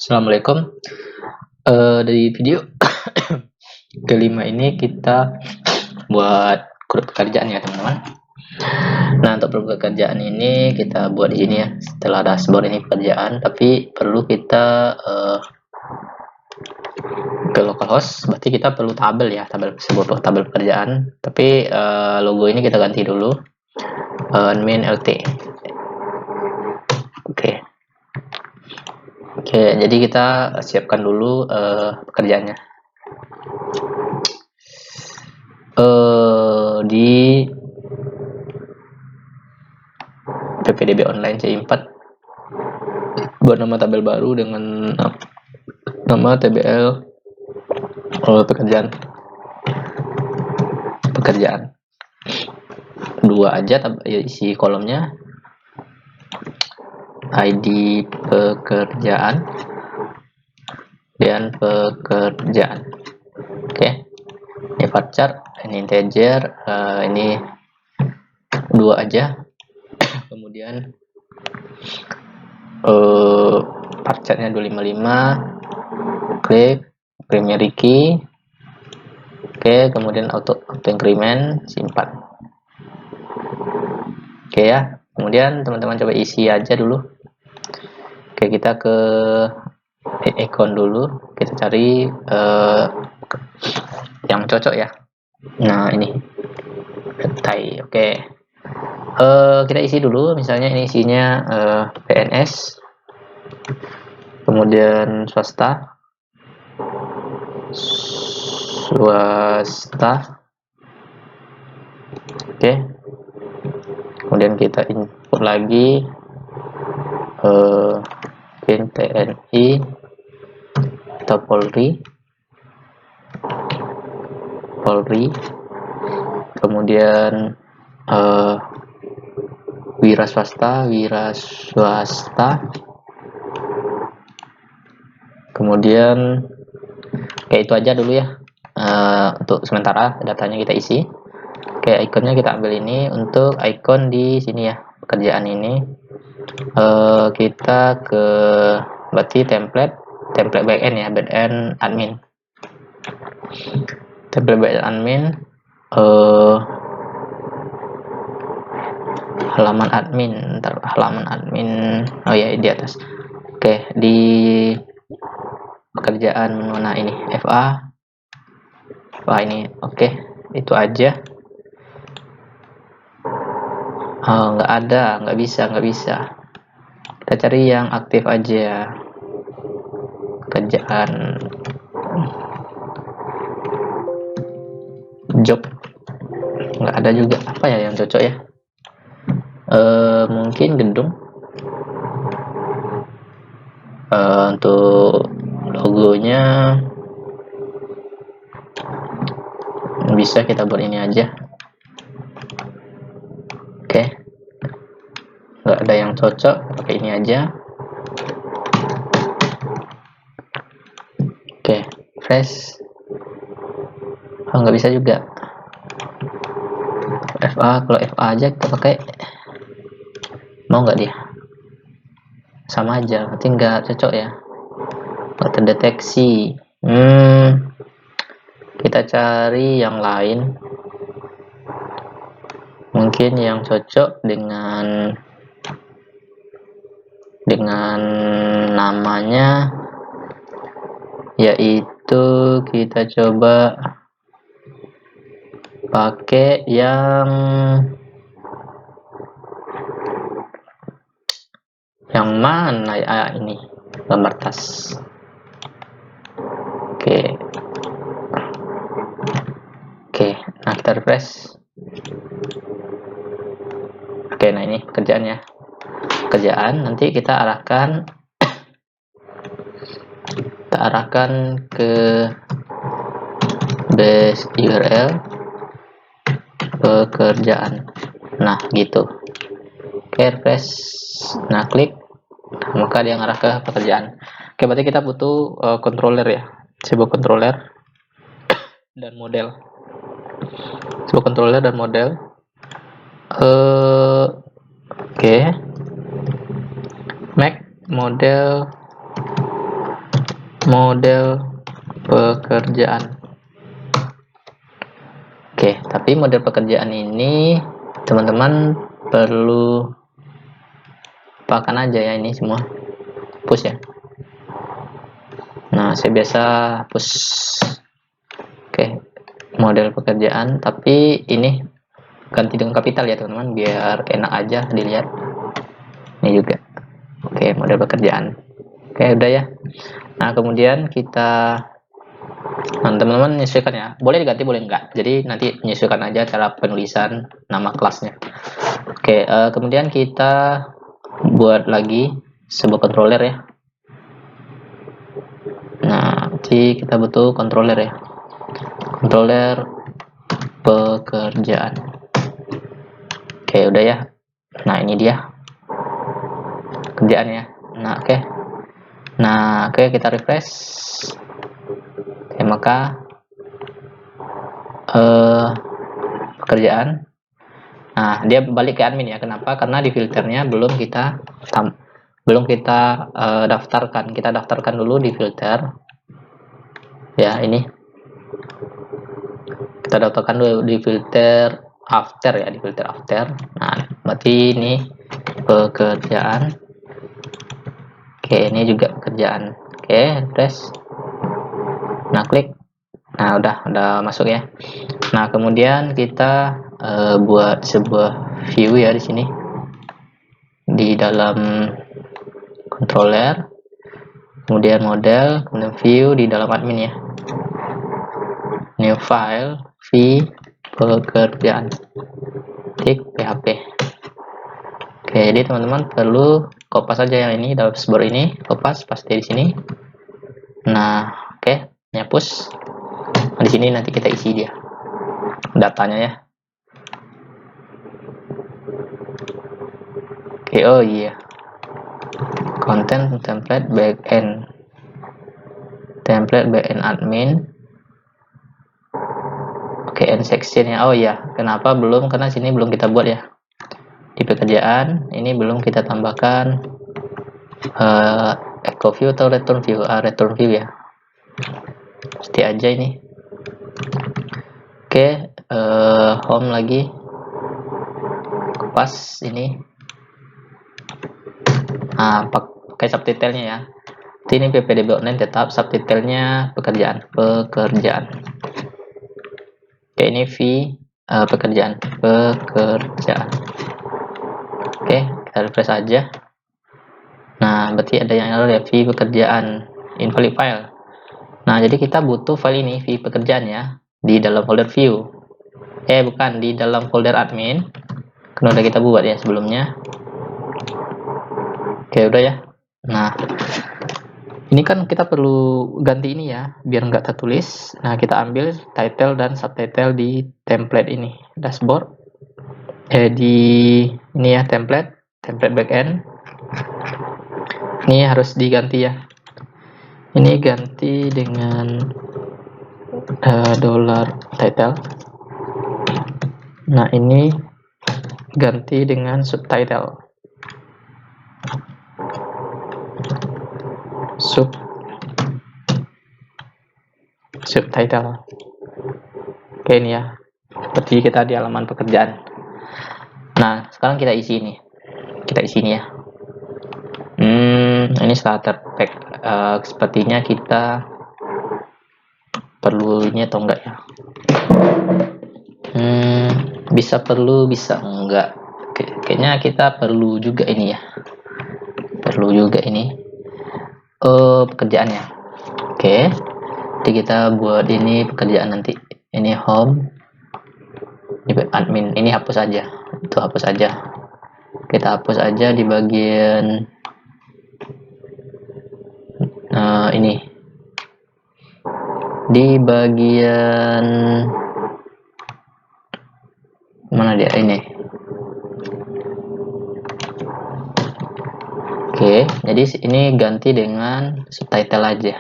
Assalamualaikum. Di video kelima ini kita buat grup pekerjaan ya teman-teman. Nah, untuk grup pekerjaan ini kita buat di sini ya. Setelah dashboard ini pekerjaan, tapi perlu kita ke localhost. Berarti kita perlu tabel ya, tabel sebuah tabel pekerjaan. Tapi logo ini kita ganti dulu. Admin LT. Oke, jadi kita siapkan dulu pekerjaannya. Di PPDB online C4 buat nama tabel baru dengan nama TBL pekerjaan 2 aja ya, isi kolomnya ID pekerjaan dan pekerjaan. Oke. Ini varchar, ini integer, ini 2 aja. Kemudian varcharnya 255, klik primary key. Oke, kemudian auto increment, simpan. Oke ya. Kemudian teman-teman coba isi aja dulu. Oke, kita ke icon dulu, kita cari yang cocok ya. Nah, ini petai. Oke. Kita isi dulu, misalnya ini isinya PNS, kemudian swasta, oke. Kemudian kita input lagi TNI atau Polri, kemudian wira swasta, kemudian kayak itu aja dulu ya. Untuk sementara datanya kita isi. Oke, ikonnya kita ambil ini. Untuk icon di sini ya, pekerjaan ini kita ke berarti template backend ya, backend admin, template backend admin, halaman admin, oh ya, di atas. Oke, di pekerjaan mana ini, FA ini. Oke, itu aja. Nggak bisa. Kita cari yang aktif aja. Pekerjaan job nggak ada juga. Apa ya yang cocok ya? Mungkin gedung. Untuk logonya bisa kita buat ini aja. Oke, nggak ada yang cocok, pakai ini aja. Oke, fresh. Nggak bisa juga. FA, kalau FA aja kita pakai, mau nggak dia? Sama aja, berarti nggak cocok ya, nggak terdeteksi. Kita cari yang lain, mungkin yang cocok dengan namanya, yaitu kita coba pakai yang mana ya, ini gambar tas. Oke, nah kita refresh. Oke, nah ini pekerjaan nanti kita arahkan ke base URL pekerjaan. Nah, gitu. Oke, refresh. Nah, klik, maka dia ngarah ke pekerjaan. Oke, berarti kita butuh controller ya, sebuah controller dan model. Oke, make model model pekerjaan. Oke, tapi model pekerjaan ini teman-teman perlu lupakan aja ya, ini semua hapus ya. Nah, saya biasa hapus. Oke, model pekerjaan, tapi ini ganti dengan kapital ya teman-teman, biar enak aja dilihat. Ini juga. Oke, model pekerjaan. Oke, udah ya. Nah, kemudian kita teman-teman menyesuaikan ya, boleh diganti boleh enggak, jadi nanti menyesuaikan aja cara penulisan nama kelasnya. Oke, kemudian kita buat lagi sebuah controller ya. Nah, nanti kita butuh controller ya, controller pekerjaan. Oke, udah ya. Nah, ini dia kerjaan ya. Nah, oke, kita refresh. Oke, maka pekerjaan. Nah, dia balik ke admin ya. Kenapa? Karena di filternya belum kita daftarkan. Kita daftarkan dulu di filter. Ya, ini. Kita daftarkan dulu di filter after ya, di filter after. Nah, berarti ini pekerjaan. Oke, ini juga pekerjaan. Oke, refresh. Nah, klik. Nah, udah masuk ya. Nah, kemudian kita buat sebuah view ya di sini. Di dalam controller, kemudian model, kemudian view di dalam admin ya. New file, v pekerjaan. Klik PHP. Oke, jadi teman-teman perlu kopas saja yang ini, dashboard ini, kopas pasti di sini. Nah, oke, hapus. Nah, di sini nanti kita isi dia datanya ya. Oke, oh iya, content template backend admin. Oke, end section ya. Oh iya, kenapa belum? Karena sini belum kita buat ya. Di pekerjaan ini belum kita tambahkan echo view atau return view. Return view ya, pasti aja ini. Oke, home lagi, pas ini. Nah, pakai subtitlenya ya. Ini ppdb online tetap subtitlenya pekerjaan. Oke, ini v pekerjaan. Oke, kita refresh aja. Nah, berarti ada yang error ya, v pekerjaan invalid file. Nah, jadi kita butuh file ini, v pekerjaan ya, di dalam folder view. Bukan, di dalam folder admin. Karena udah kita buat ya sebelumnya. Oke, udah ya. Nah, ini kan kita perlu ganti ini ya, biar nggak tertulis. Nah, kita ambil title dan subtitle di template ini, dashboard. Di ini ya, template backend. Ini harus diganti ya. Ini ganti dengan $title. Nah, ini ganti dengan subtitle. Subtitle. Oke, ini ya. Seperti kita di halaman pekerjaan. Nah, sekarang kita isi ini. Kita isi ini ya. Ini starter pack. Sepertinya kita perlu ini atau enggak ya? Bisa perlu, bisa enggak. Kayaknya kita perlu juga ini ya. Perlu juga ini. Pekerjaannya. Oke. Jadi kita buat ini pekerjaan nanti. Ini home. Ini admin. Ini hapus aja. Itu hapus aja. Kita hapus aja di bagian ini. Di bagian mana dia ini? Oke, jadi ini ganti dengan subtitle aja.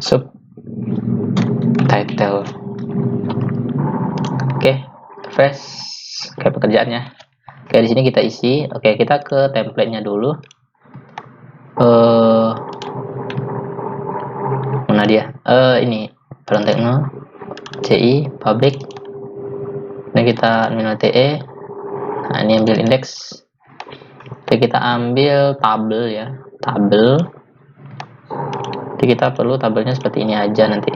$subtitle. Oke, refresh kayak pekerjaannya. Oke, di sini kita isi. Oke, kita ke template-nya dulu. Mana dia? Ini frontend CI public. Ini kita minus TE. Nah, ini ambil indeks. Oke, kita ambil tabel ya, tabel. Jadi kita perlu tabelnya seperti ini aja nanti.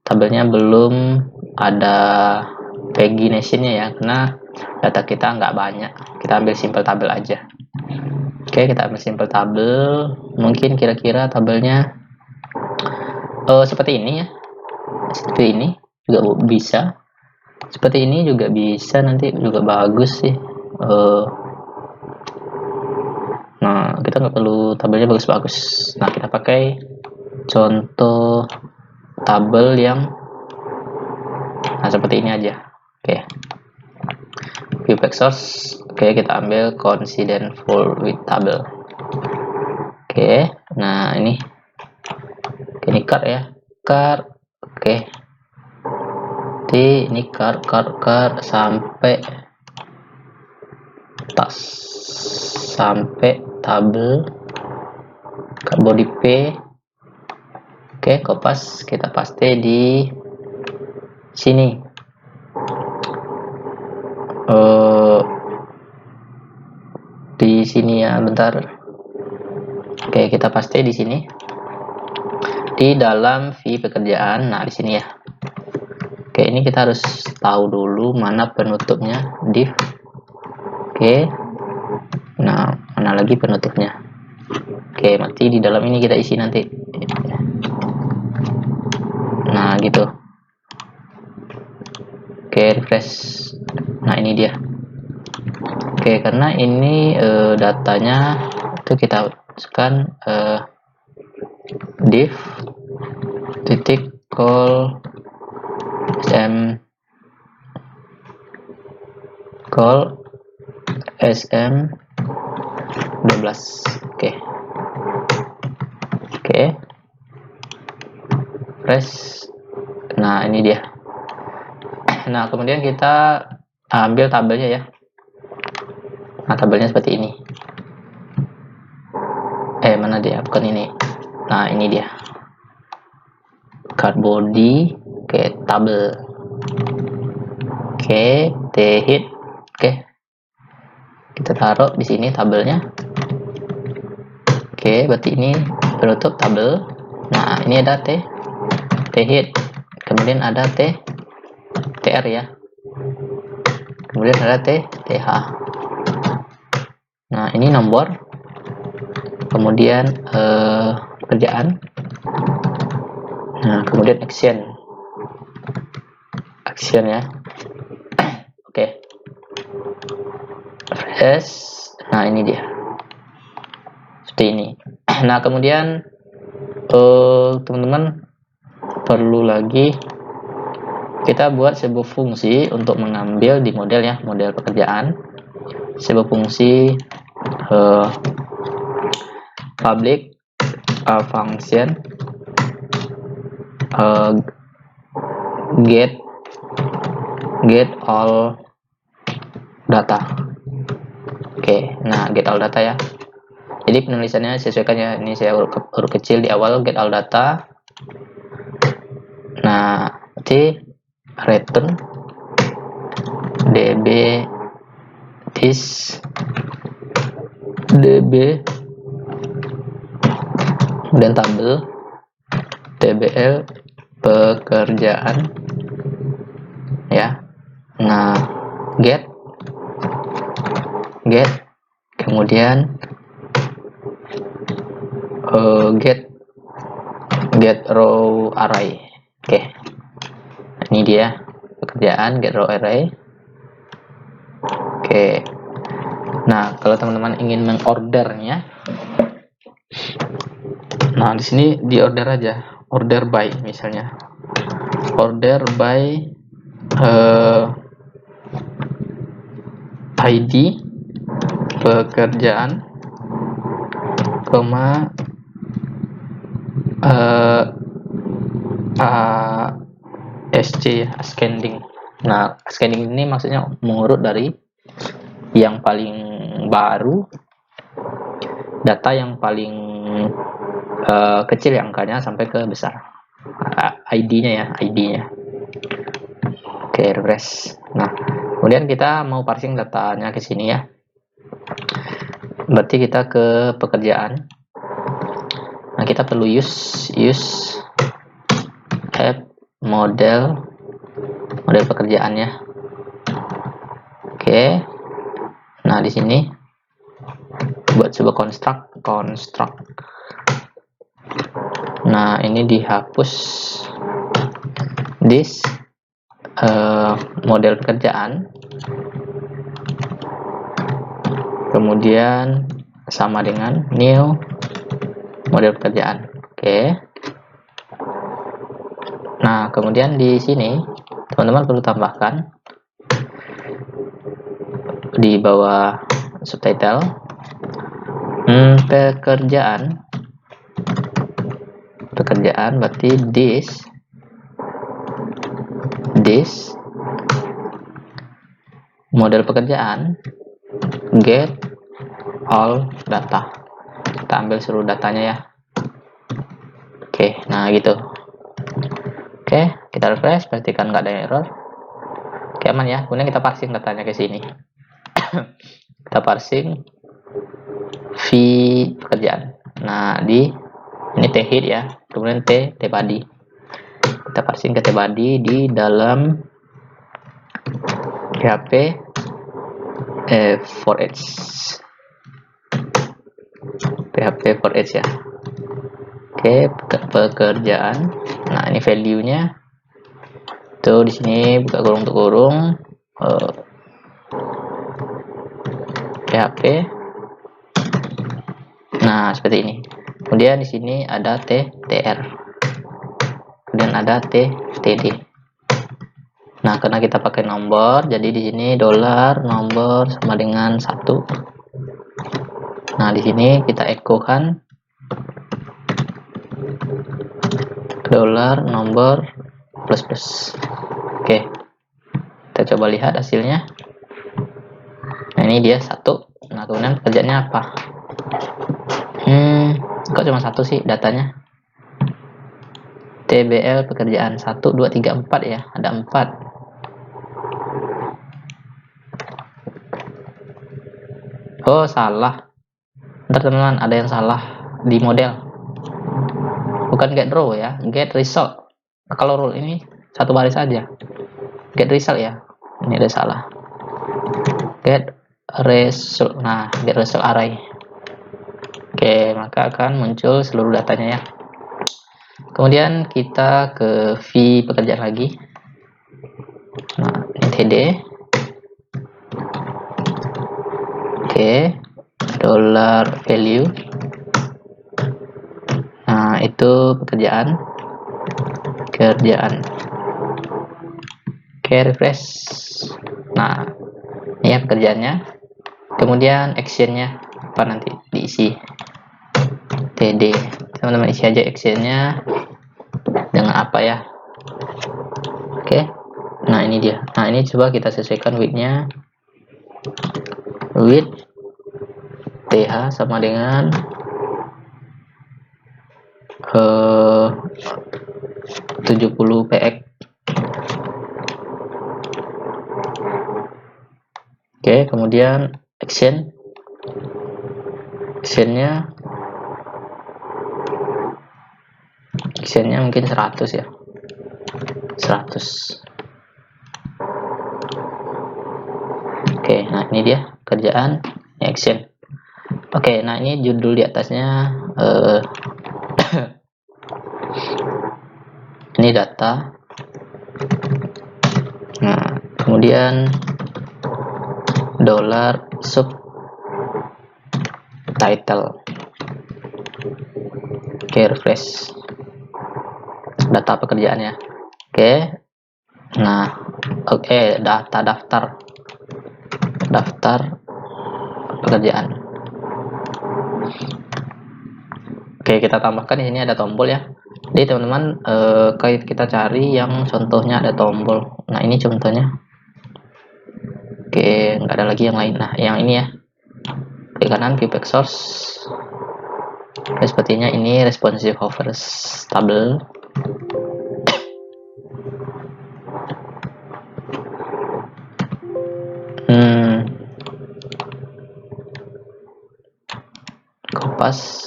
Tabelnya belum ada paginationnya ya, karena data kita nggak banyak. Kita ambil simple tabel aja. Oke, kita ambil simple tabel. Mungkin kira-kira tabelnya seperti ini ya. Seperti ini juga bisa. Seperti ini juga bisa, nanti juga bagus sih. Nah, kita nggak perlu tabelnya bagus-bagus. Nah, kita pakai contoh tabel yang seperti ini aja. Oke. View back source. Oke, kita ambil coincident full with table. Oke. Nah, ini. Oke, ini car ya. Car. Oke. Jadi ini car sampai tas, sampai tabel body P. Oke, kopas kita paste di sini. Di sini ya, bentar. Oke, kita paste di sini di dalam V pekerjaan. Nah, di sini ya. Oke, ini kita harus tahu dulu mana penutupnya, div. Oke. Nah, mana lagi penutupnya? Oke, mati di dalam ini kita isi nanti. Nah, gitu. Oke, refresh. Nah, ini dia. Oke, karena ini datanya itu kita masukkan div titik call sm call sm 12. Oke. Press. Nah, ini dia. Nah, kemudian kita ambil tabelnya ya. Nah, tabelnya seperti ini. Mana dia? Bukan ini. Nah, ini dia. Card body. Oke, tabel. Oke, t-hit. Oke. Kita taruh di sini tabelnya. Oke, berarti ini penutup tabel. Nah, ini ada t-hit. Kemudian ada tr ya. Kemudian ada th. Nah, ini nomor. Kemudian pekerjaan. Nah, kemudian action ya. Oke. Refresh. Nah, ini dia. Seperti ini. Nah, kemudian teman-teman perlu lagi kita buat sebuah fungsi untuk mengambil di model ya, model pekerjaan. Sebuah fungsi public function get all data. Oke, nah get all data ya. Jadi penulisannya sesuaikan ya. Ini saya huruf kecil di awal, get all data. Nah, nanti return db this db dan tabel tbl pekerjaan ya. Nah, get kemudian get row array. Oke. Ini dia pekerjaan get row array. Oke. Nah, kalau teman-teman ingin mengordernya, nah di sini di order aja, order by misalnya, order by ID pekerjaan, koma SC ascending. Nah, ascending ini maksudnya mengurut dari yang paling baru, data yang paling kecil ya angkanya sampai ke besar. ID-nya ya, ID-nya. Oke, refresh. Nah, kemudian kita mau parsing datanya ke sini ya. Berarti kita ke pekerjaan. Nah, kita perlu use app model pekerjaannya. Oke. Nah, di sini buat sebuah construct. Nah, ini dihapus this model pekerjaan, kemudian sama dengan new model pekerjaan. Oke. Nah, kemudian di sini teman-teman perlu tambahkan di bawah subtitle pekerjaan berarti this model pekerjaan get all data. Kita ambil seluruh datanya ya. Oke, nah gitu. Oke, kita refresh, pastikan nggak ada error. Oke, aman ya. Kemudian kita parsing datanya ke sini. Kita parsing v pekerjaan. Nah, ini t-head ya, kemudian t-body. Kita parsing ke t-body di dalam PHP 4H. PHP 4H ya. Oke, pekerjaan. Nah, ini value-nya. Tuh di sini buka kurung untuk kurung. PHP. Nah, seperti ini. Kemudian di sini ada tr. Kemudian ada td. Nah, karena kita pakai nomor, jadi di sini $nomor sama dengan 1. Nah, di sini kita echo-kan $nomor plus. Oke. Kita coba lihat hasilnya. Nah, ini dia 1. Nah, kemudian pekerjaannya apa? Kok cuma 1 sih datanya? TBL pekerjaan 1, 2, 3, 4 ya. Ada 4. Oh, salah. Bentar teman-teman, ada yang salah di model. Bukan get row ya, get result. Nah, kalau rule ini satu baris saja. Get result ya. Ini ada salah. Get result. Nah, get result array. Oke, maka akan muncul seluruh datanya ya. Kemudian kita ke v pekerjaan lagi. Nah, ini td. Oke, $value. Nah, itu pekerjaan. Oke, refresh. Nah, ini ya pekerjaannya. Kemudian actionnya apa nanti diisi td. Teman-teman isi aja actionnya dengan apa ya. Oke. Nah, ini dia. Nah, ini coba kita sesuaikan width-nya. Width th sama dengan 70 px. Oke, kemudian actionnya mungkin 100 ya, 100. Oke, nah ini dia kerjaan action. Oke, nah ini judul di atasnya ini data. Nah, kemudian $subtitle. Oke, refresh. Data pekerjaannya. Oke. Nah, oke, daftar pekerjaan. Oke, kita tambahkan di sini ada tombol ya. Jadi teman-teman, kayak kita cari yang contohnya ada tombol. Nah, ini contohnya. Oke, nggak ada lagi yang lain. Nah, yang ini ya, klik kanan view back source. Oke, sepertinya ini responsive hover stable. Kompas.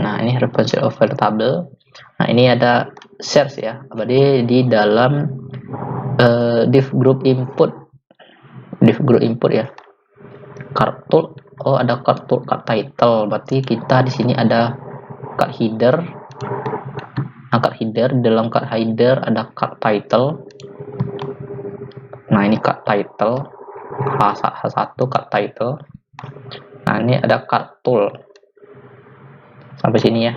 Nah, ini responsive hover stable. Nah, ini ada search ya, berarti di dalam div group input ya. Card tool, oh ada card tool, card title, berarti kita di sini ada card header. Nah, card header, dalam card header ada card title. Nah, ini card title H1 card title. Nah, ini ada card tool. Sampai sini ya.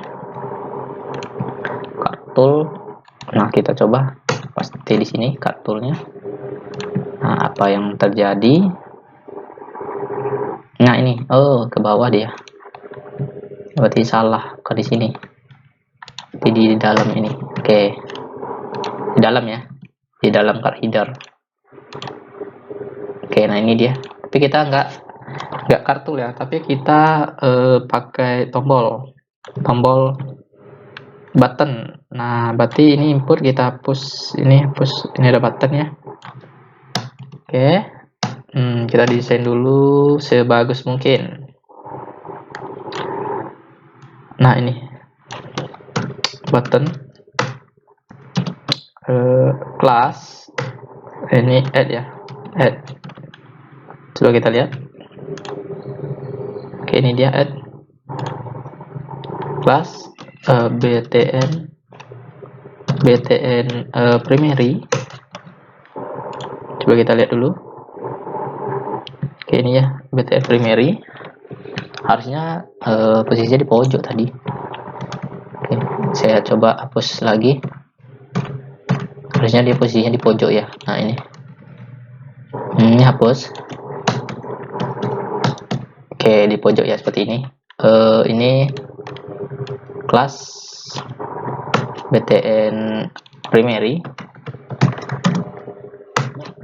Card tool. Nah, kita coba pasti di sini card toolnya. Nah, apa yang terjadi? Nah, ini, oh ke bawah dia. Berarti salah ke di sini. Tapi di dalam ini. Oke. Di dalam ya. Di dalam card header. Oke, nah ini dia. Tapi kita nggak kartu ya, tapi kita pakai tombol button. Nah, berarti ini input kita push ini ada button ya. Oke. Kita desain dulu sebagus mungkin. Nah, ini button class ini add ya, add. Coba kita lihat. Oke, ini dia add class btn primary. Coba kita lihat dulu. Oke, ini ya btn primary. Harusnya posisinya di pojok tadi. Oke, saya coba hapus lagi. Harusnya dia posisinya di pojok ya. Nah, ini hapus. Oke, di pojok ya, seperti ini. Ini kelas btn primary.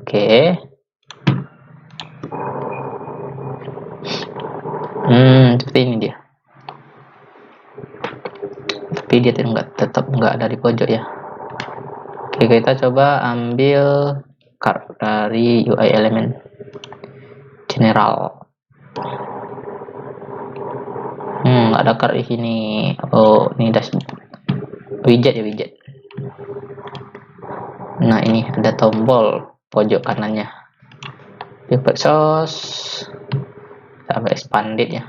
Oke. Seperti ini dia. Tapi dia tetap nggak ada di pojok ya. Oke, kita coba ambil card dari UI element general. Ada card di sini. Oh, ini dashboard. Widget ya, widget. Nah, ini ada tombol pojok kanannya. Pivot source sampai expanded ya.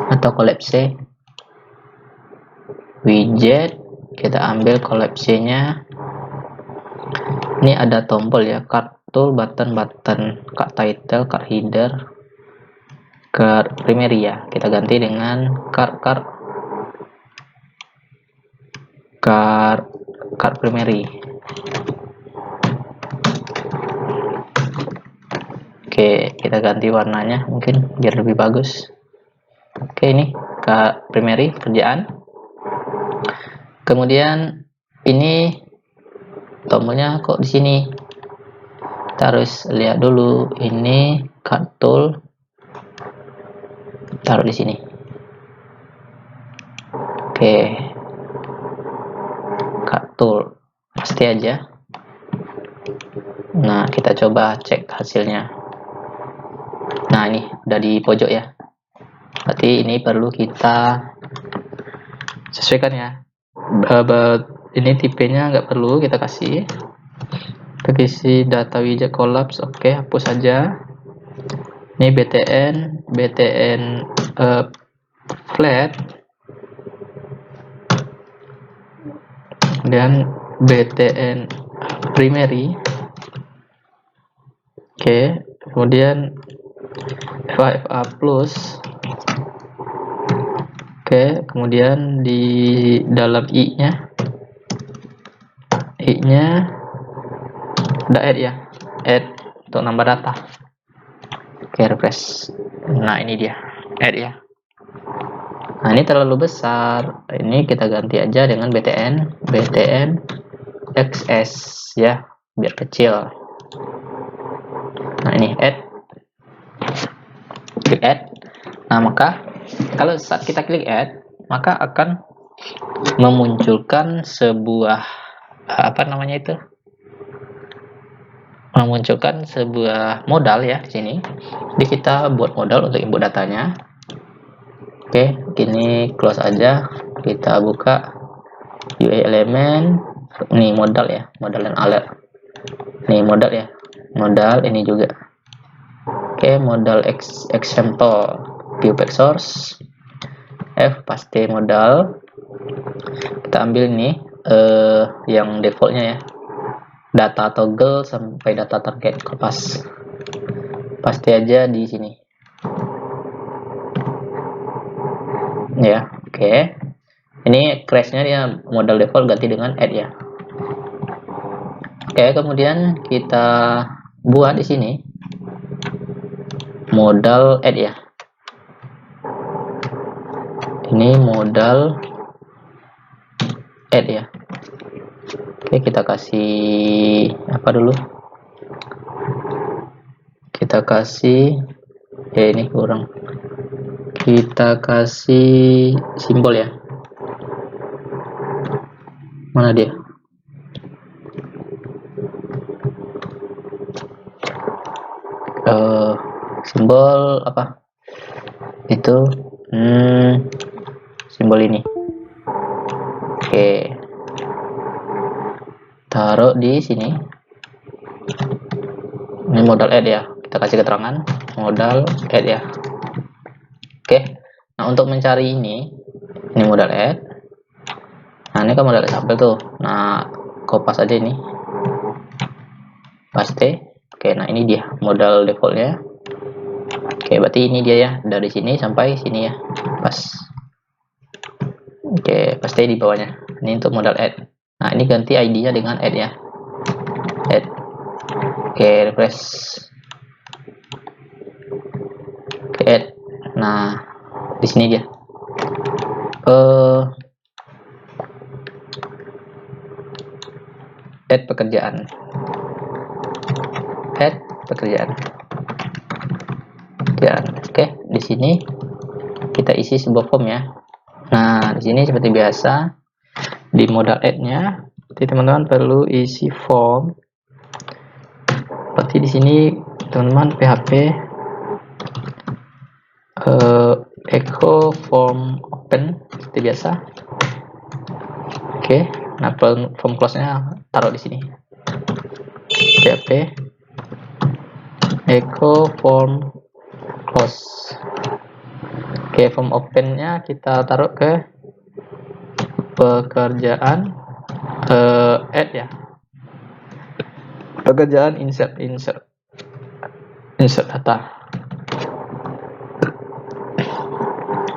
Atau collapse. Widget, kita ambil collapse-nya. Ini ada tombol ya, card tool, button, card title, card header, card primary ya. Kita ganti dengan card primary. Oke, kita ganti warnanya mungkin biar lebih bagus. Oke, ini card primary kerjaan. Kemudian ini tombolnya kok di sini. Kita harus lihat dulu, ini card tool taruh di sini. Oke, card tool pasti aja. Nah, kita coba cek hasilnya. Nah, ini udah di pojok ya. Berarti ini perlu kita sesuaikan ya. Ini tipenya nggak perlu kita kasih. Kita isi data widget collapse. Oke, hapus saja. Ini btn flat dan btn primary. Oke, kemudian FA plus. Oke, kemudian di dalam i-nya ada add ya, add untuk nambah data. Oke, refresh. Nah, ini dia add ya. Nah, ini terlalu besar, ini kita ganti aja dengan btn xs ya. biar kecil. Nah ini add, klik add. Nah maka kalau saat kita klik add, maka akan memunculkan sebuah apa namanya itu, memunculkan sebuah modal ya di sini. Jadi kita buat modal untuk input datanya. Oke, gini close aja. Kita buka UI element. Ini modal ya, modal dan alert. Ini modal ya, modal ini juga. Oke, modal example view back source. F paste modal. Kita ambil nih yang defaultnya ya, data toggle sampai data target kopas. Paste aja di sini. Ya, oke. Ini crashnya dia modal default ganti dengan add ya. Oke, kemudian kita buat di sini modal add ya. Ini modal add ya. Oke, kita kasih apa dulu? Kita kasih ini kurang. Kita kasih simbol ya. Mana dia? Simbol apa? Itu simbol ini. Oke. Taruh di sini. Ini modal add ya. Kita kasih keterangan modal add ya. Oke. Nah, untuk mencari ini modal add. Nah, ini kan modal sampel tuh. Nah, kopas aja ini. Paste. Oke, nah ini dia modal defaultnya. Oke, berarti ini dia ya, dari sini sampai sini ya, pas. Oke, paste di bawahnya. Ini untuk modal add. Nah, ini ganti ID-nya dengan add ya. Add. Oke, refresh. Oke, add. Nah, di sini dia. Add pekerjaan. Add pekerjaan. Oke, di sini kita isi sebuah form ya. Nah, di sini seperti biasa di modal add-nya, teman-teman perlu isi form. Berarti di sini teman-teman PHP echo form open seperti biasa. Oke, nah form close-nya taruh di sini. PHP echo form close. Oke, form open-nya kita taruh ke pekerjaan add ya. Pekerjaan insert data.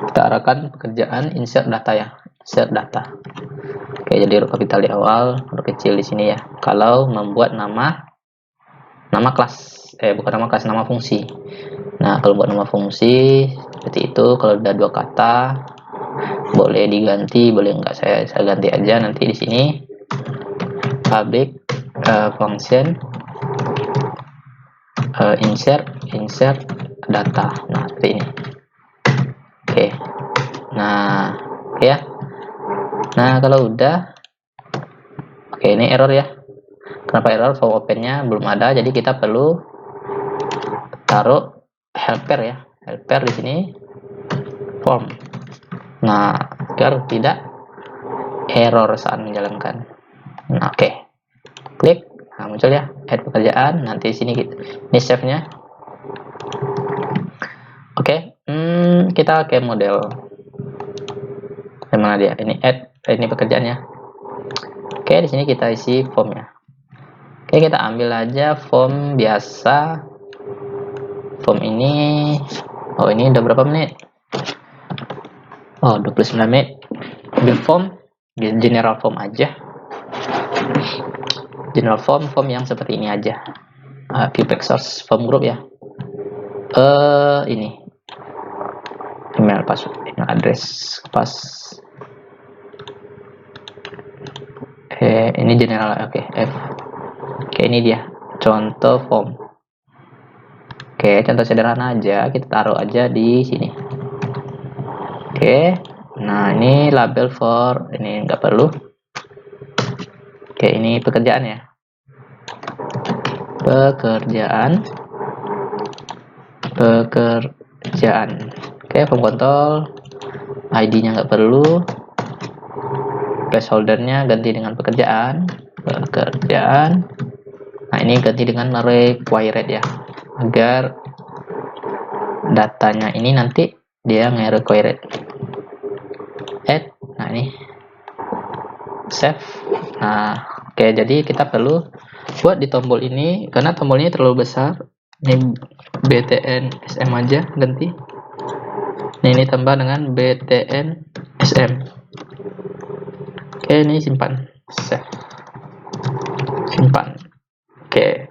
Kita arahkan pekerjaan insert data ya, insert data. Oke, jadi huruf kapital di awal, huruf kecil di sini ya. Kalau membuat nama kelas, bukan nama kelas, nama fungsi. Nah, kalau buat nama fungsi seperti itu, kalau udah dua kata boleh diganti, boleh enggak, saya ganti aja nanti di sini public function insert data. Nah, seperti ini. Oke. Nah, oke ya. Nah, kalau udah, oke, ini error ya. Kenapa error? Form open-nya belum ada, jadi kita perlu taruh helper ya, helper di sini form. Nah, agar tidak error saat menjalankan. Nah, oke, klik, nah muncul ya add pekerjaan. Nanti sini ini save-nya. Oke, kita ke model. Mana dia? Ini add, ini pekerjaannya. Oke, di sini kita isi formnya. Oke, kita ambil aja form biasa. Form ini, oh ini udah berapa menit? Oh, 29 menit. Ambil form, general form aja. General form yang seperti ini aja. View back source form group ya. Ini email password, email address pas. Ini general, oke, F. Oke, ini dia contoh form. Oke, contoh sederhana aja, kita taruh aja di sini. Oke, nah ini label for, ini nggak perlu. Oke, ini pekerjaan ya. Pekerjaan. Oke, form control, ID-nya nggak perlu. Placeholder-nya ganti dengan pekerjaan. Nah, ini ganti dengan required ya, agar datanya ini nanti dia nge-required. Add, nah ini save. Nah, oke, jadi kita perlu buat di tombol ini, karena tombolnya terlalu besar. Ini btn sm aja, ganti. Ini tambah dengan btn sm. Oke, ini simpan, save, simpan. Oke,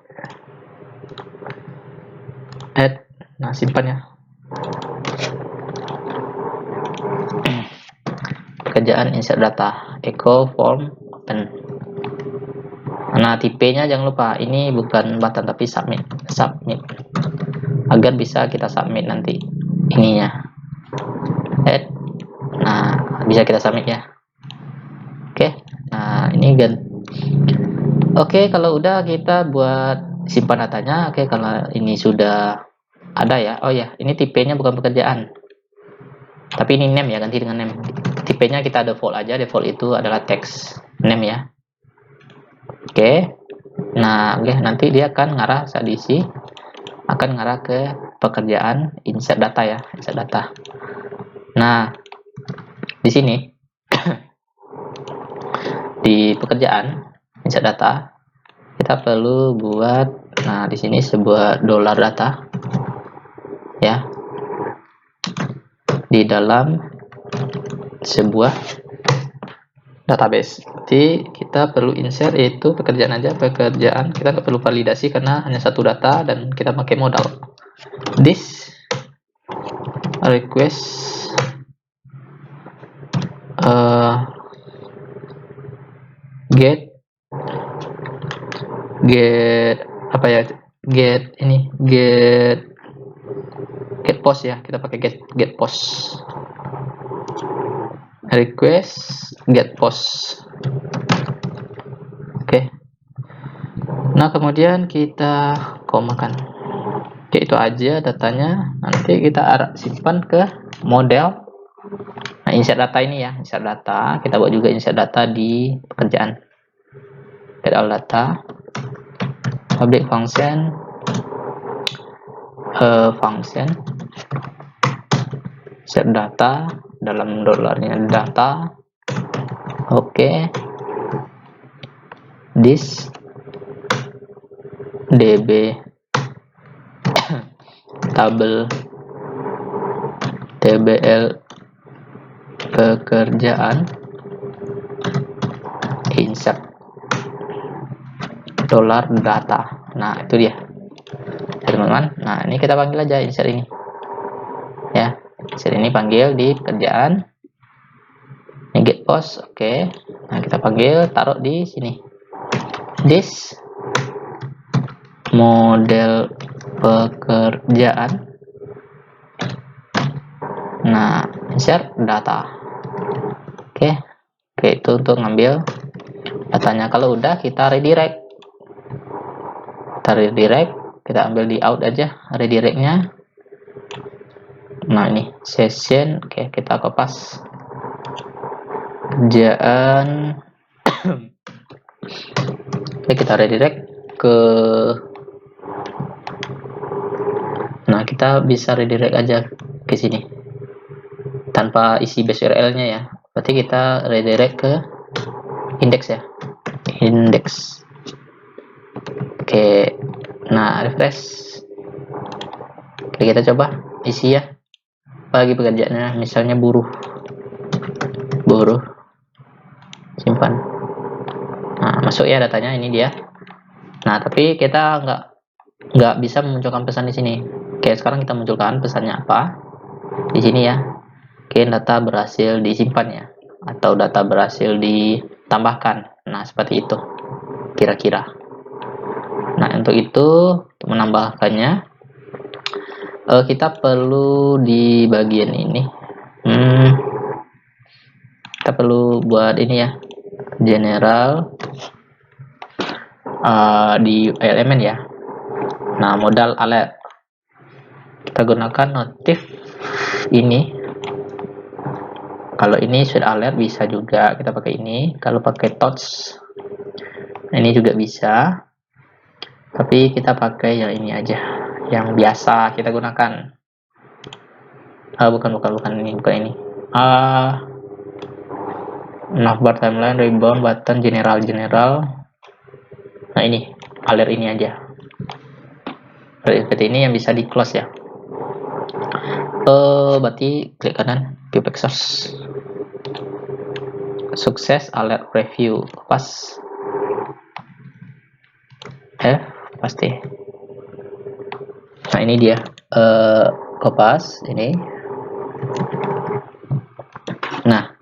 add, nah simpan ya. Pekerjaan insert data, echo form open. Nah, tipenya jangan lupa, ini bukan button tapi submit, agar bisa kita submit nanti ininya. Add, nah bisa kita submit ya. Oke, nah ini Oke, kalau udah kita buat simpan datanya. Oke, kalau ini sudah ada ya. Oh ya, ini tipenya bukan pekerjaan, tapi ini name ya, ganti dengan name. Tipenya kita default aja, default itu adalah text name ya. Oke, nah oke, nanti dia akan ngarah saat diisi, akan ngarah ke pekerjaan insert data ya, insert data. Nah, di sini di pekerjaan insert data kita perlu buat, nah di sini sebuah dollar data ya, di dalam sebuah database. Jadi kita perlu insert yaitu pekerjaan aja, pekerjaan. Kita nggak perlu validasi karena hanya satu data dan kita pakai modal. This request get apa ya, get post ya, kita pakai get post, request get post. Oke, nah kemudian kita komakan. Oke, itu aja datanya. Nanti kita simpan ke model. Nah, insert data ini ya, insert data. Kita buat juga insert data di pekerjaan. Get all data, public function, insert data, dalam dolarnya data. Oke, this db tabel tbl pekerjaan insert dollar data. Nah, itu dia teman-teman. Nah, ini kita panggil aja insert ini ya, insert ini panggil di pekerjaan, ini get post. Oke, nah kita panggil, taruh di sini, this model pekerjaan, nah insert data. Oke, itu untuk ngambil datanya. Kalau udah kita redirect, kita ambil di out aja redirectnya. Nah, ini session. Oke, kita kopas kerjaan. Oke, kita redirect ke, nah kita bisa redirect aja ke sini tanpa isi base URL-nya ya. Berarti kita redirect ke index ya, index. Oke, nah refresh. Oke, kita coba isi ya, bagi pekerjaannya misalnya buruh, simpan. Nah, masuk ya datanya, ini dia. Nah, tapi kita nggak bisa memunculkan pesan di sini. Oke, sekarang kita munculkan pesannya apa di sini ya. Oke, data berhasil disimpan ya, atau data berhasil ditambahkan. Nah, seperti itu kira-kira. untuk itu, untuk menambahkannya, kita perlu di bagian ini. Kita perlu buat ini ya, general di elemen ya. Nah, modal alert. Kita gunakan notif ini. Kalau ini sudah alert bisa juga kita pakai ini. Kalau pakai touch ini juga bisa. Tapi kita pakai yang ini aja, yang biasa kita gunakan. Bukan ini, bukan ini. Navbar timeline, rebound, button, general. Nah, ini alert ini aja. Seperti ini yang bisa di close ya. Berarti klik kanan, view source. Sukses alert preview, pas. Pasti. Nah, ini dia. Kopas ini. Nah,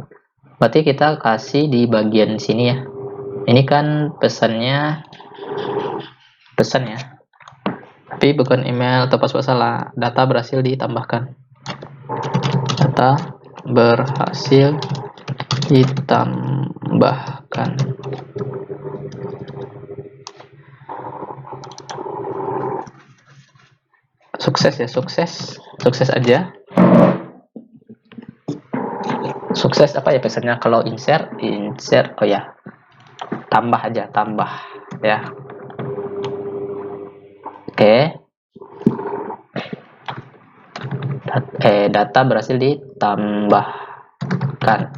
berarti kita kasih di bagian sini ya. Ini kan pesannya pesan ya. Tapi bukan email atau password salah. Data berhasil ditambahkan. Data berhasil ditambahkan. Sukses ya, sukses aja. Sukses apa ya pesannya? Kalau insert oh ya, tambah aja, tambah ya. Oke. Data berhasil ditambahkan.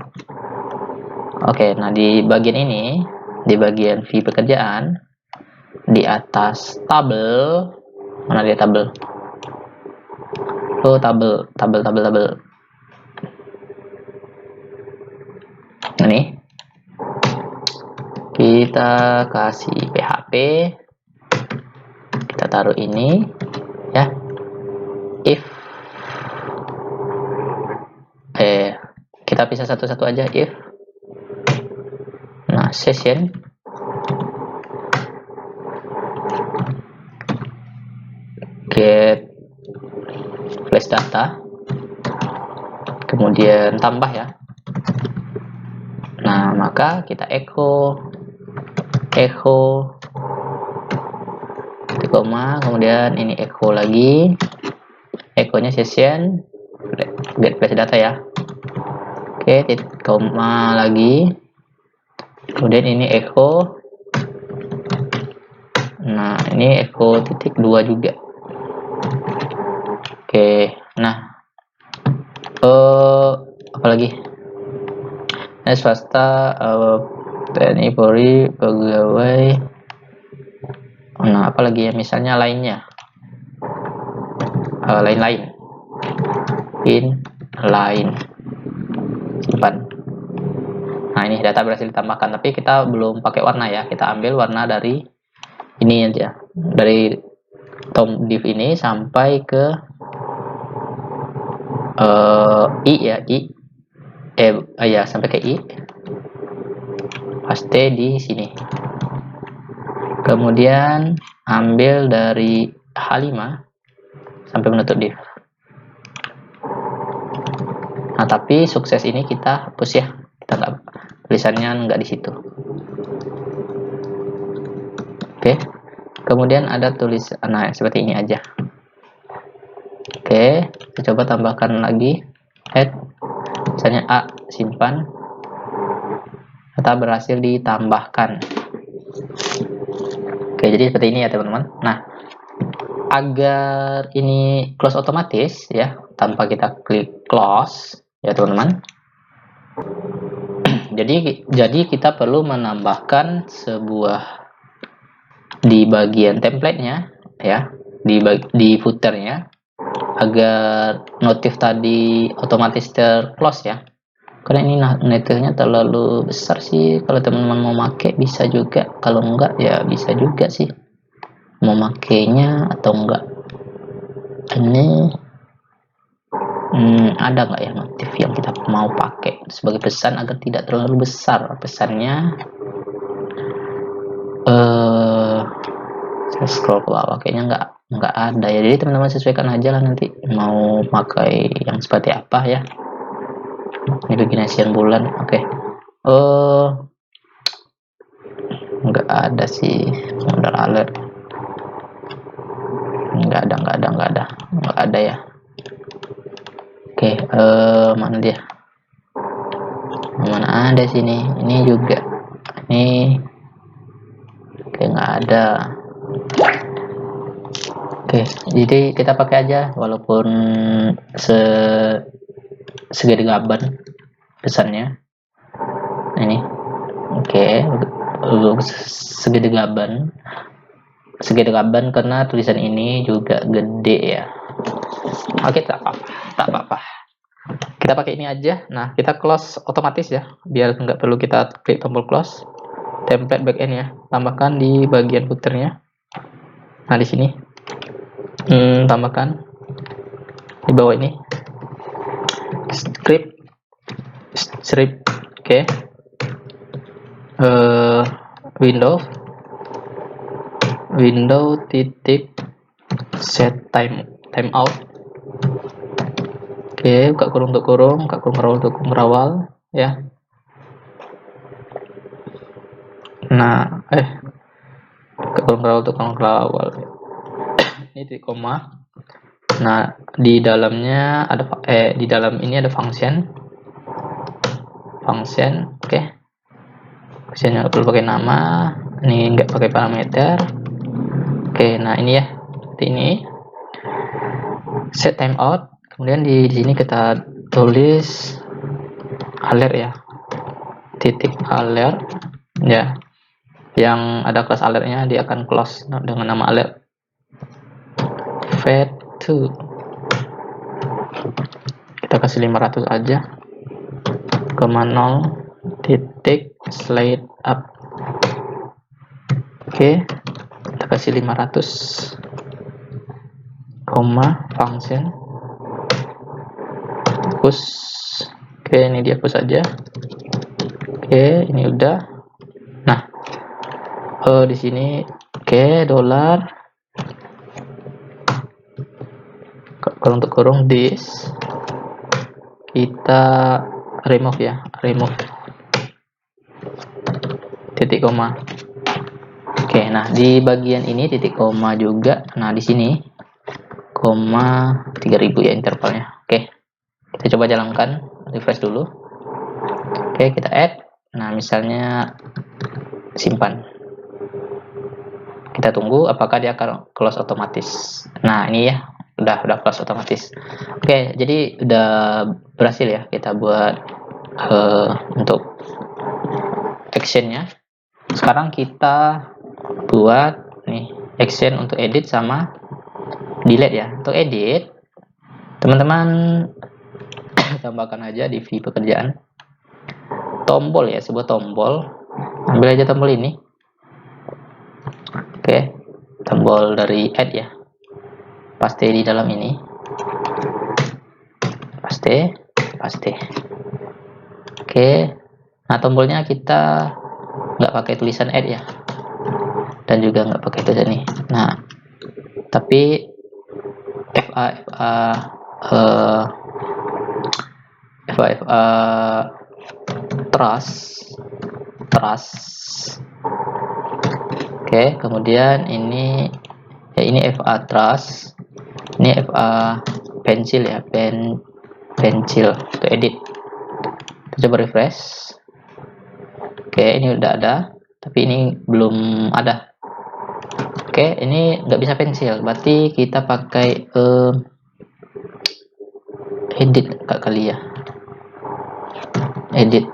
Oke, nah di bagian ini, di bagian view pekerjaan, di atas tabel, mana dia tabel? Tabel. Ini kita kasih PHP, kita taruh ini ya. If kita pisah satu-satu aja. If session get flash data, kemudian tambah ya. Nah, maka kita echo koma, kemudian ini echo lagi, echo-nya session get flash data ya. Oke, koma lagi, kemudian ini echo. Nah, ini echo titik 2 juga. Oke, nah apalagi swasta, TNI, Polri, pegawai. Nah, apalagi ya, misalnya lainnya, lain-lain, lain simpan. Nah, ini data berhasil ditambahkan, tapi kita belum pakai warna ya. Kita ambil warna dari ini aja, dari tom div ini sampai ke i ya, sampai ke i, paste di sini, kemudian ambil dari H5 sampai menutup div. Nah, tapi sukses ini kita hapus ya, kita nggak, tulisannya nggak di situ. Oke, kemudian ada tulisan, nah seperti ini aja. Oke, kita coba tambahkan lagi add, misalnya A, simpan, data berhasil ditambahkan. Oke, jadi seperti ini ya teman-teman. Nah, agar ini close otomatis ya, tanpa kita klik close ya teman-teman. jadi kita perlu menambahkan sebuah di bagian template-nya ya, di footer-nya, agar notif tadi otomatis terclose ya. Karena ini notifnya terlalu besar sih. Kalau teman-teman mau pakai bisa juga, kalau enggak ya bisa juga sih, mau makainya atau enggak. Ini ada nggak ya notif yang kita mau pakai sebagai pesan agar tidak terlalu besar pesannya? Saya scroll ke bawah, kayaknya nggak ada ya. Jadi teman-teman sesuaikan aja lah nanti mau pakai yang seperti apa ya. Ini begini asian bulan, oke. Nggak ada sih modal alert, nggak ada ya. Oke, mana dia? Mana ada sini? Ini juga, ini oke, nggak ada. Oke, jadi kita pakai aja walaupun segede gaban pesannya. Ini oke, segede gaban karena tulisan ini juga gede ya. Oke, tak apa-apa, kita pakai ini aja. Nah, kita close otomatis ya, biar nggak perlu kita klik tombol close. Template backend ya, tambahkan di bagian footernya. Nah, di sini tambahkan di bawah ini strip oke. Window titik set timeout. Oke, buka kurung untuk kurung, buka kurung merawal untuk merawal ya. Nah, buka kurung merawal untuk kurung merawal. Ini titik koma. Nah, di dalamnya ada di dalam ini ada function, oke. Functionnya nggak perlu pakai nama, ini nggak pakai parameter. Oke, nah ini ya, seperti ini. Set timeout. Kemudian di sini kita tulis alert ya, titik alert ya. Yang ada kelas alertnya dia akan close dengan nama alert. Fade to, kita kasih 500 aja, 0 titik slide up. Oke, kita kasih 500 koma function push. Oke, ini dia push aja. Oke, ini udah. Nah, di sini oke, $, kalau untuk kurung this kita remove ya, remove titik koma. Oke, nah di bagian ini titik koma juga. Nah, di sini koma 3000 ya intervalnya. Oke, kita coba jalankan, refresh dulu. Oke, kita add. Nah, misalnya simpan. Kita tunggu apakah dia akan close otomatis. Nah, ini ya, udah close otomatis. Oke, jadi udah berhasil ya kita buat untuk actionnya. Sekarang kita buat nih action untuk edit sama delete ya. Untuk edit, teman-teman tambahkan aja di view pekerjaan tombol ya, sebuah tombol. Ambil aja tombol ini. Oke, tombol dari add ya, paste di dalam ini, paste. Oke, nah tombolnya kita nggak pakai tulisan add ya, dan juga nggak pakai tulisan ini. Nah, tapi trust. Oke, kemudian ini ya, ini FA trust, ini FA pencil ya, pencil untuk edit. Kita coba refresh. Oke, ini udah ada, tapi ini belum ada. Oke, ini nggak bisa pensil, berarti kita pakai edit kali ya, edit.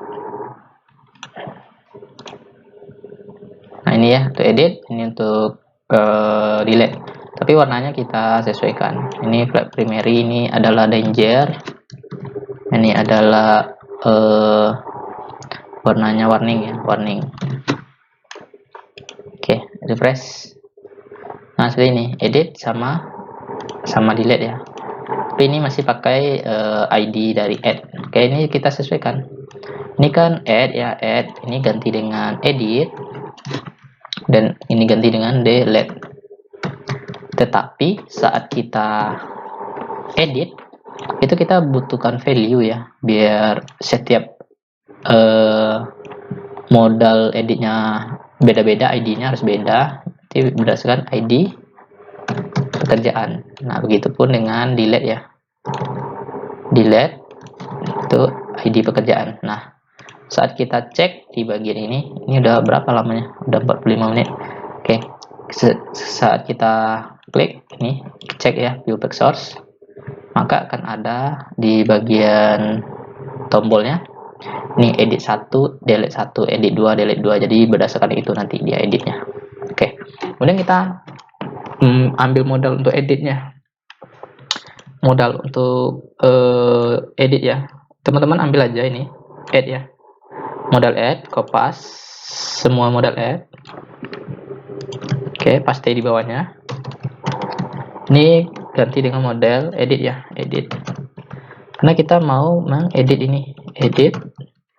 Nah, ini ya untuk edit, ini untuk delete. Tapi warnanya kita sesuaikan. Ini flag primary, ini adalah danger, ini adalah warnanya warning ya, warning. Oke, refresh. Nah, seperti ini, edit sama delete ya. Tapi ini masih pakai ID dari add. Oke, ini kita sesuaikan. Ini kan add ya, add. Ini ganti dengan edit, dan ini ganti dengan delete. Tetapi saat kita edit itu kita butuhkan value ya, biar setiap modal editnya beda-beda, ID-nya harus beda, jadi berdasarkan ID pekerjaan. Nah, begitupun dengan delete ya, delete itu ID pekerjaan. Nah, saat kita cek di bagian ini udah berapa lamanya, udah 45 menit. Oke, saat kita klik ini, cek ya view back source, maka akan ada di bagian tombolnya ini edit 1, delete 1, edit 2, delete 2. Jadi berdasarkan itu nanti dia editnya. Oke, kemudian kita ambil modal untuk editnya. Modal untuk edit ya, teman-teman ambil aja ini add ya, modal add, kopas semua modal add. Oke, paste di bawahnya. Ini ganti dengan model edit ya, edit, karena kita mau mengedit ini, edit.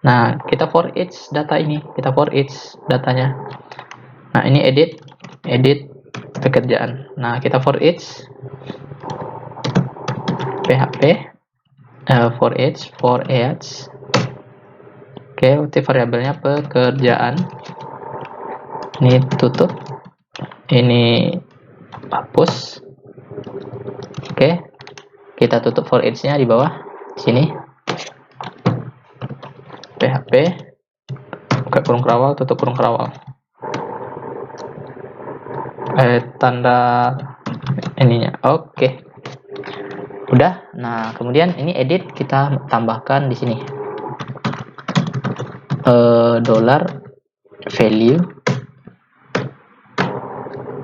Nah, kita for each data ini, kita for each datanya. Nah, ini edit pekerjaan. Nah, kita for each php for each. Oke, variabelnya pekerjaan. Ini tutup, ini hapus. Oke, kita tutup for each-nya di bawah sini. PHP buka kurung kerawal, tutup kurung kerawal. Tanda ininya. Oke. Udah. Nah, kemudian ini edit kita tambahkan di sini. Dollar value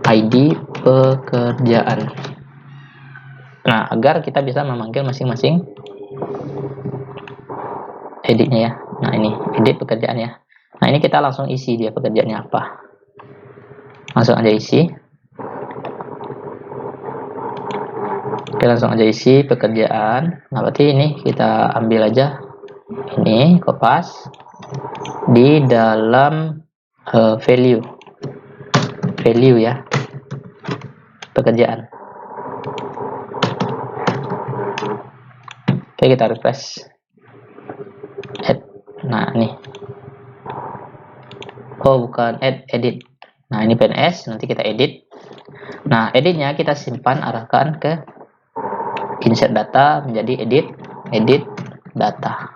ID pekerjaan. Nah, agar kita bisa memanggil masing-masing editnya ya. Nah, ini edit pekerjaan ya. Nah, ini kita langsung isi dia pekerjaannya apa. Langsung aja isi. Oke, langsung aja isi pekerjaan. Nah, berarti ini kita ambil aja ini, kopas di dalam value ya, pekerjaan. Oke, kita refresh. Add. Nah, ini. Oh, bukan add, edit. Nah, ini PNS, nanti kita edit. Nah, editnya kita simpan, arahkan ke insert data menjadi edit data.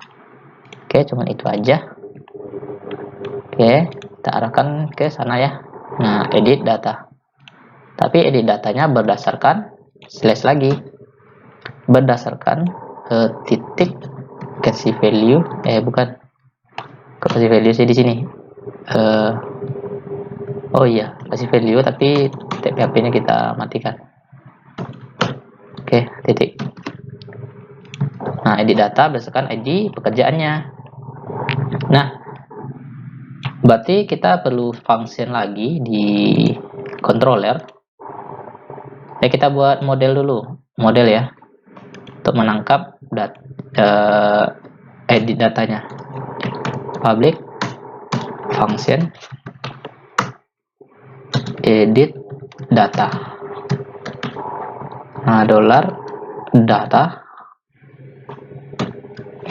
Oke, cuman itu aja. Oke, kita arahkan ke sana ya. Nah, edit data. Tapi edit datanya berdasarkan slash lagi. Berdasarkan titik kasih value, bukan. Kasih value sih di sini. Oh iya, kasih value tapi PHP-nya kita matikan. Oke, titik. Nah, edit data berdasarkan ID pekerjaannya. Nah, berarti kita perlu function lagi di controller. Kita buat model dulu, model ya, untuk menangkap edit datanya. Public function edit data. Nah, dollar data,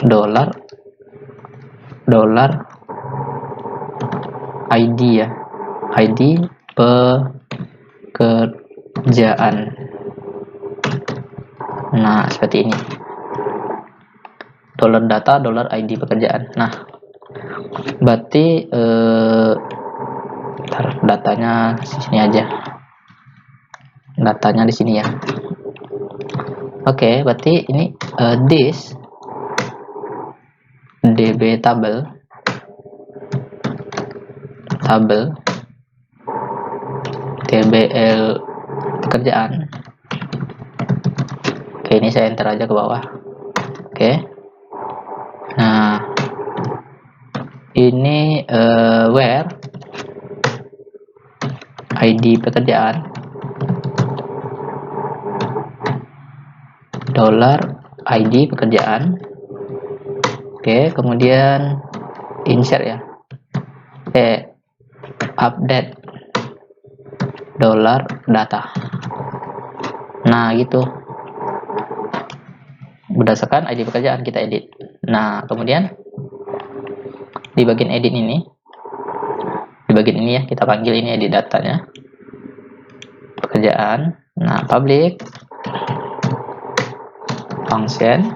dollar ID ya, ID pekerjaan. Nah, seperti ini. Dollar data, dollar ID pekerjaan. Nah, berarti datanya di sini aja. Datanya di sini ya. Oke, berarti ini this db tabel tbl pekerjaan. Oke, ini saya enter aja ke bawah. Oke. Nah, ini where ID pekerjaan, dollar ID pekerjaan. Oke, kemudian insert ya, update dollar data. Nah gitu, berdasarkan ID pekerjaan kita edit. Nah kemudian di bagian edit ini, di bagian ini ya, kita panggil ini edit datanya, pekerjaan. Nah public function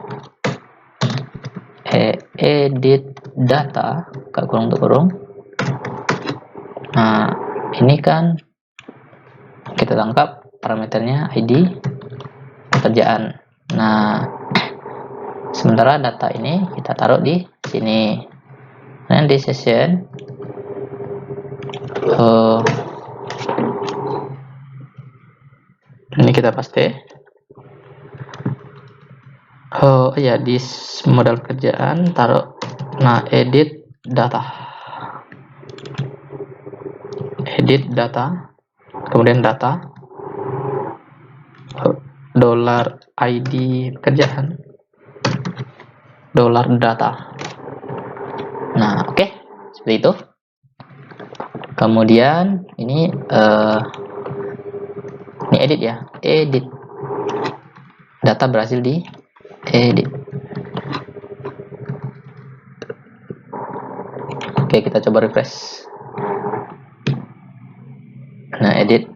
edit data kurung untuk kurung. Nah ini kan kita tangkap parameternya ID pekerjaan. Nah sementara data ini kita taruh di sini. Nah di session ini kita paste. Ya di modal pekerjaan taruh. Nah edit data, kemudian data dollar ID pekerjaan, dollar data. Nah oke, seperti itu. Kemudian ini edit ya, edit data berhasil di edit. Oke, kita coba refresh. Nah edit,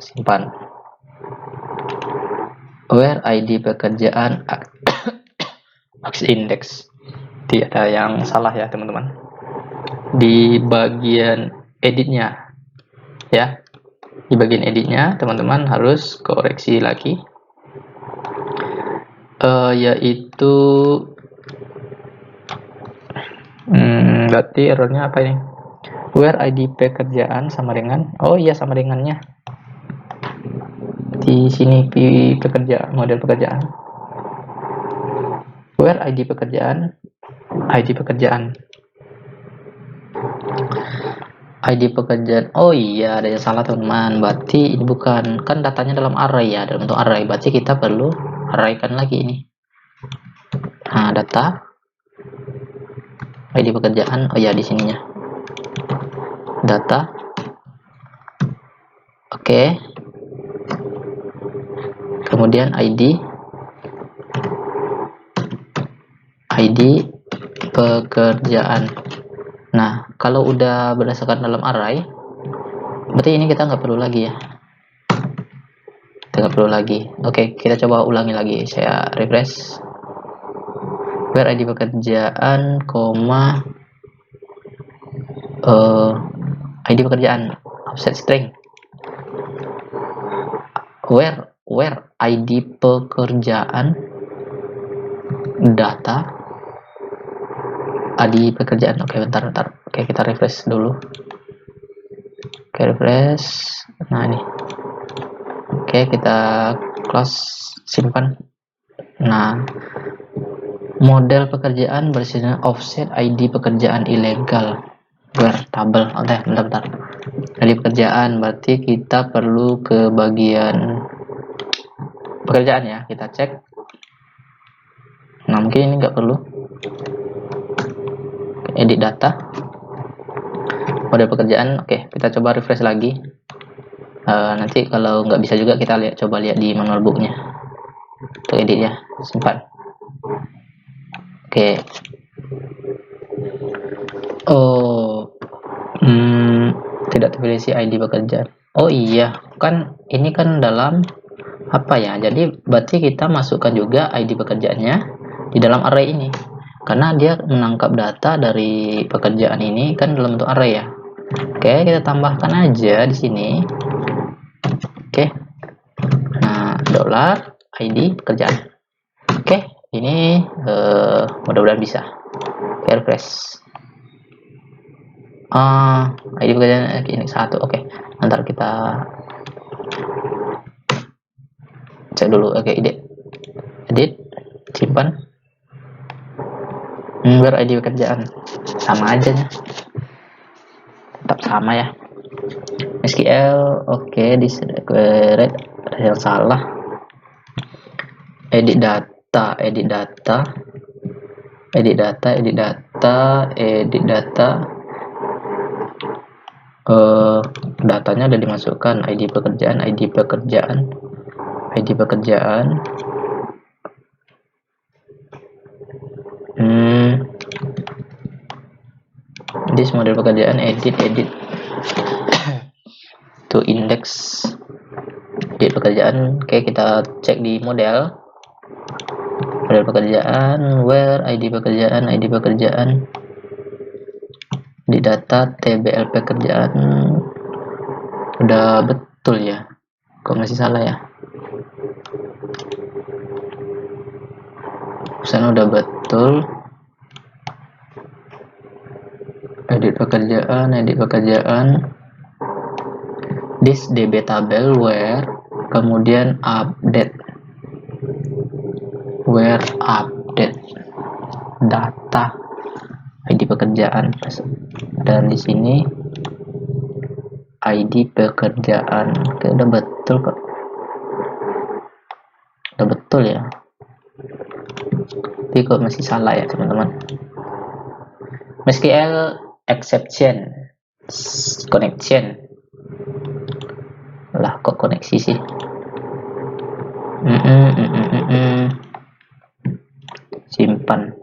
simpan. Where ID pekerjaan access index. Tidak ada yang salah ya teman-teman. Di bagian editnya ya, di bagian editnya teman-teman harus koreksi lagi, yaitu berarti errornya apa ini? Where ID pekerjaan sama dengan, oh iya sama dengannya di sini, pekerjaan, model pekerjaan. Where ID pekerjaan, ID pekerjaan, oh iya ada yang salah teman-teman. Berarti ini bukan, kan datanya dalam array ya, dalam bentuk array. Berarti kita perlu arraykan lagi ini. Nah data ID pekerjaan, oh ya di sininya data. Oke. Kemudian ID pekerjaan. Nah kalau udah berdasarkan dalam array, berarti ini kita nggak perlu lagi ya, kita nggak perlu lagi. Oke, kita coba ulangi lagi, saya refresh. Where ID pekerjaan, ID pekerjaan offset string. Where ID pekerjaan data ID pekerjaan. Oke, bentar. Oke, kita refresh dulu. Oke, refresh. Nah ini. Oke, kita close, simpan. Nah model pekerjaan bersihkan offset ID pekerjaan ilegal. Where table. Oke, bentar. ID pekerjaan berarti kita perlu ke bagian pekerjaan ya, kita cek. Nah mungkin ini nggak perlu. Edit data, model pekerjaan. Oke, kita coba refresh lagi. Nanti kalau nggak bisa juga kita coba lihat di manual booknya untuk edit ya, simpan. Oke. Tidak tervalidasi ID pekerjaan. Oh iya, kan ini kan dalam apa ya, jadi berarti kita masukkan juga ID pekerjaannya di dalam array ini, karena dia menangkap data dari pekerjaan ini kan dalam bentuk array ya. Oke, kita tambahkan aja di sini. Oke, nah dollar ID pekerjaan. Oke, ini mudah-mudahan bisa. Oke, refresh. ID pekerjaan ini 1. Oke, ntar kita cek dulu. Oke, edit, simpan. Where ID pekerjaan sama aja ya, tetap sama ya. SQL oke, di query ada yang salah. Edit data, datanya udah dimasukkan, ID pekerjaan, ID pekerjaan, ID pekerjaan. This model pekerjaan, edit to index edit pekerjaan. Oke, kita cek di model pekerjaan, where ID pekerjaan, di data TBL pekerjaan. Udah betul ya, kok masih salah ya? Sana udah betul. Edit pekerjaan, this DB tabel where, kemudian update, where update data ID pekerjaan, dan di sini ID pekerjaan. Oke, udah betul kok, udah betul ya, tapi kok masih salah ya teman-teman. SQL exception connection lah, kok koneksi sih? Simpan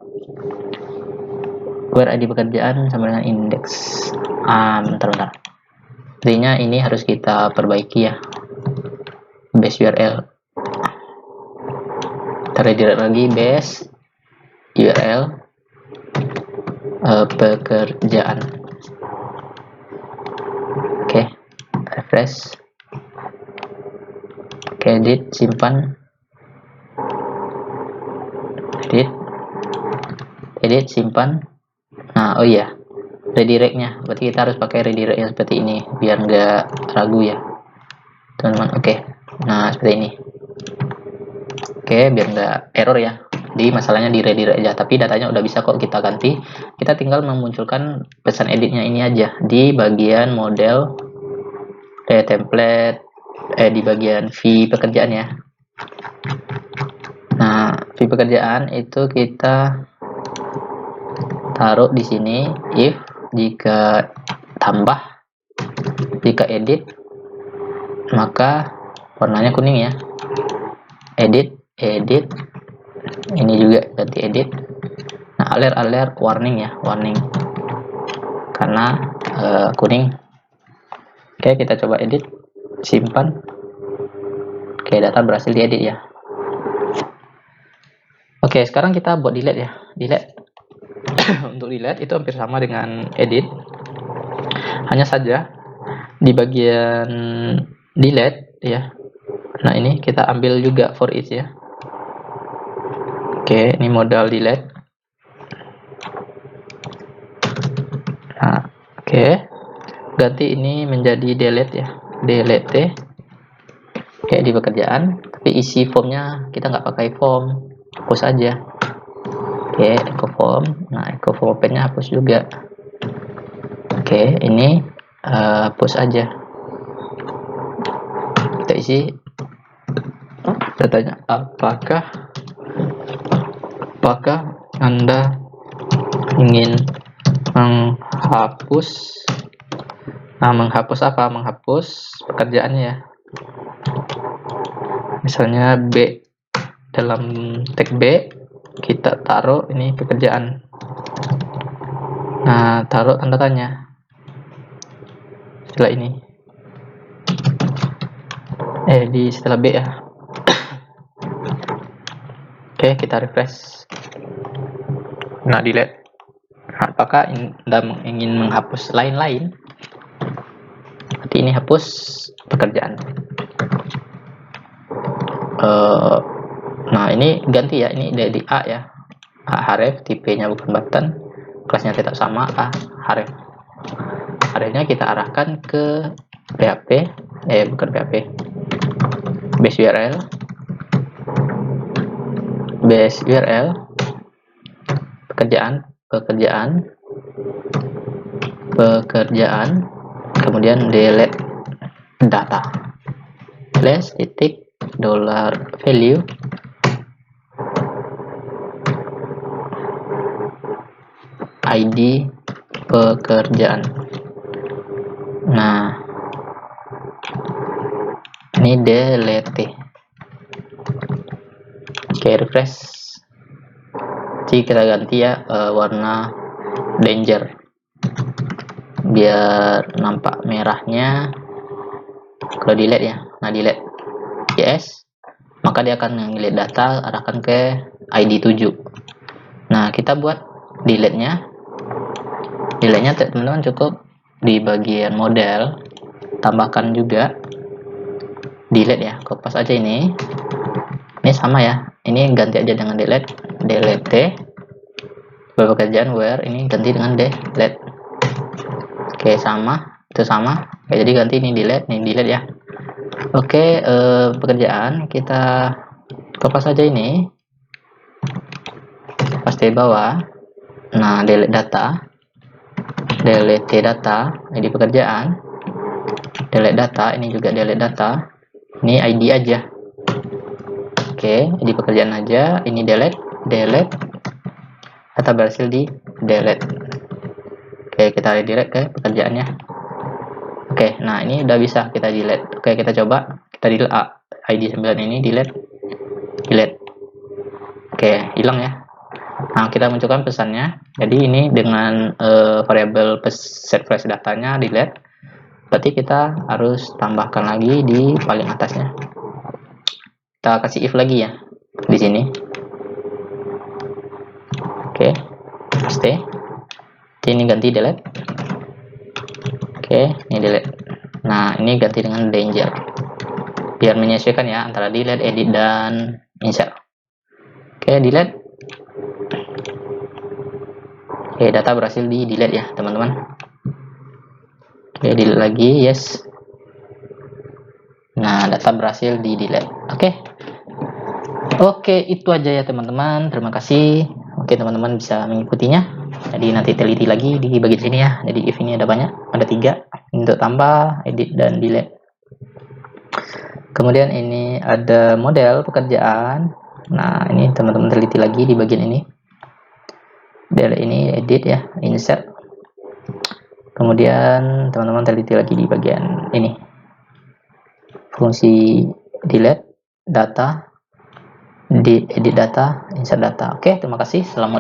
where ID pekerjaan sama dengan index. Bentar. Artinya ini harus kita perbaiki ya, base URL. Kita redirect lagi base URL pekerjaan. Oke, refresh. Oke, edit, simpan, edit, simpan. Nah, oh iya, redirectnya, berarti kita harus pakai redirect yang seperti ini biar nggak ragu ya teman-teman. Oke, nah seperti ini. Oke, biar nggak error ya. Jadi masalahnya di redirect aja, tapi datanya udah bisa kok kita ganti. Kita tinggal memunculkan pesan editnya ini aja di bagian model template, di bagian fee pekerjaan ya. Nah, fee pekerjaan itu kita taruh di sini if jika tambah, jika edit maka warnanya kuning ya. Edit, ini juga ganti edit. Nah, alert warning ya, warning karena kuning. Oke, kita coba edit, simpan. Oke, data berhasil diedit ya. Oke, sekarang kita buat delete ya, delete. Untuk delete itu hampir sama dengan edit, hanya saja di bagian delete ya. Nah, ini kita ambil juga for each ya. Oke, ini modal delete. Nah, oke, ganti ini menjadi delete ya, delete. Oke, di pekerjaan, tapi isi formnya kita nggak pakai form, hapus aja. Oke, echo form. Nah, echo form opennya hapus juga. Oke, ini hapus aja. Kita isi datanya, apakah Anda ingin menghapus, menghapus apa? Menghapus pekerjaannya ya. Misalnya B, dalam tag B kita taruh ini pekerjaan. Nah, taruh tanda tanya setelah ini. Di setelah B ya. Oke, kita refresh. Nah, delete. Nah, apakah Anda ingin menghapus lain-lain? Berarti ini hapus pekerjaan. Nah, ini ganti ya, ini dari A ya, A href, tipenya bukan button, kelasnya tetap sama A href. Hrefnya kita arahkan ke PHP, bukan PHP, base URL pekerjaan, kemudian delete data, $value ID pekerjaan. Nah, ini delete. Oke, refresh. Jadi kita ganti ya warna danger biar nampak merahnya kalau delete ya. Nah, delete yes, maka dia akan ngelihat data arahkan ke ID 7. Nah, kita buat delete-nya teman-teman cukup di bagian model tambahkan juga delete ya, kopas aja ini sama ya, ini ganti aja dengan delete pekerjaan where ini ganti dengan delete. Oke, sama, itu sama. Oke, jadi ganti ini delete ya. Oke, pekerjaan kita kopas aja ini, pasti bawah. Nah, delete data, ID pekerjaan, delete data, ini juga delete data, ini ID aja. Oke, ID pekerjaan aja, ini delete, data berhasil di delete. Oke, kita redirect ke pekerjaannya. Oke, nah ini udah bisa kita delete. Oke, kita coba, kita delete ID 9 ini, delete. Oke, hilang ya. Nah, kita munculkan pesannya. Jadi ini dengan variabel set flash datanya delete. Berarti kita harus tambahkan lagi di paling atasnya. Kita kasih if lagi ya di sini. Oke, paste. Ini ganti delete. Oke, ini delete. Nah, ini ganti dengan danger. Biar menyesuaikan ya antara delete, edit, dan insert. Oke, delete. Oke, data berhasil di delete ya teman-teman. Oke, delete lagi, yes. Nah, data berhasil di delete. Oke, itu aja ya teman-teman. Terima kasih. Oke, teman-teman bisa mengikutinya. Jadi nanti teliti lagi di bagian sini ya. Jadi if ini ada banyak, ada 3 untuk tambah, edit, dan delete. Kemudian ini ada model pekerjaan. Nah, ini teman-teman teliti lagi di bagian ini. Delete ini edit ya, insert. Kemudian teman-teman teliti lagi di bagian ini. Fungsi delete data, edit data, insert data. Oke, terima kasih. Assalamualaikum.